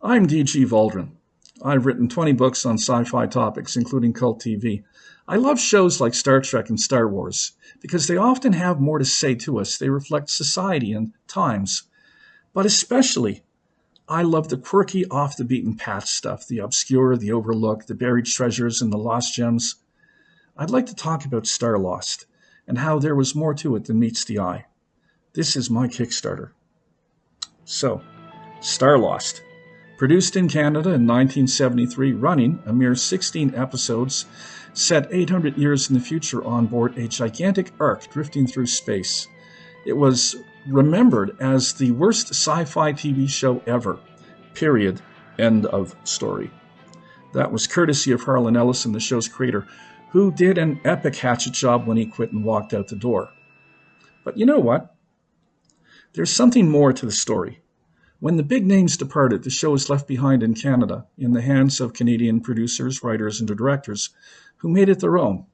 I'm D.G. Valdron. I've written 20 books on sci-fi topics, including cult TV. I love shows like Star Trek and Star Wars because they often have more to say to us. They reflect society and times. But especially, I love the quirky, off-the-beaten-path stuff, the obscure, the overlooked, the buried treasures, and the lost gems. I'd like to talk about Starlost and how there was more to it than meets the eye. This is my Kickstarter. So, Starlost. Produced in Canada in 1973, running a mere 16 episodes, set 800 years in the future on board a gigantic ark drifting through space. It was remembered as the worst sci-fi TV show ever. Period. End of story. That was courtesy of Harlan Ellison, the show's creator, who did an epic hatchet job when he quit and walked out the door. But you know what? There's something more to the story. When the big names departed, the show was left behind in Canada, in the hands of Canadian producers, writers, and directors who made it their own.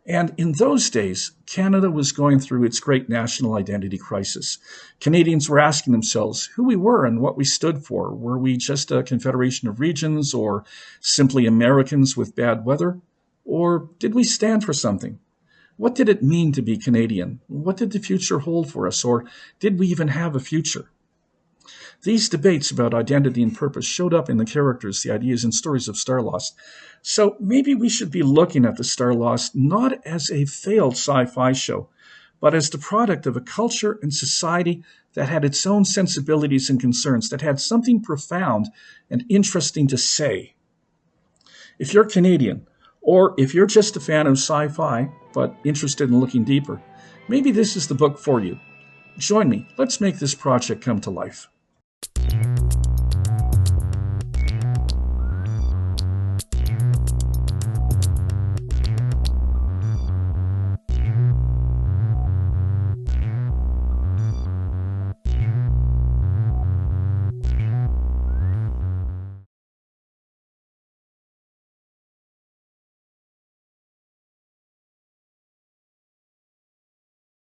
And in those days, Canada was going through its great national identity crisis. Canadians were asking themselves who we were and what we stood for. Were we just a confederation of regions, or simply Americans with bad weather? Or did we stand for something? What did it mean to be Canadian? What did the future hold for us? Or did we even have a future? These debates about identity and purpose showed up in the characters, the ideas, and stories of Starlost. So maybe we should be looking at the Starlost not as a failed sci-fi show, but as the product of a culture and society that had its own sensibilities and concerns, that had something profound and interesting to say. If you're Canadian, or if you're just a fan of sci-fi, but interested in looking deeper, maybe this is the book for you. Join me. Let's make this project come to life.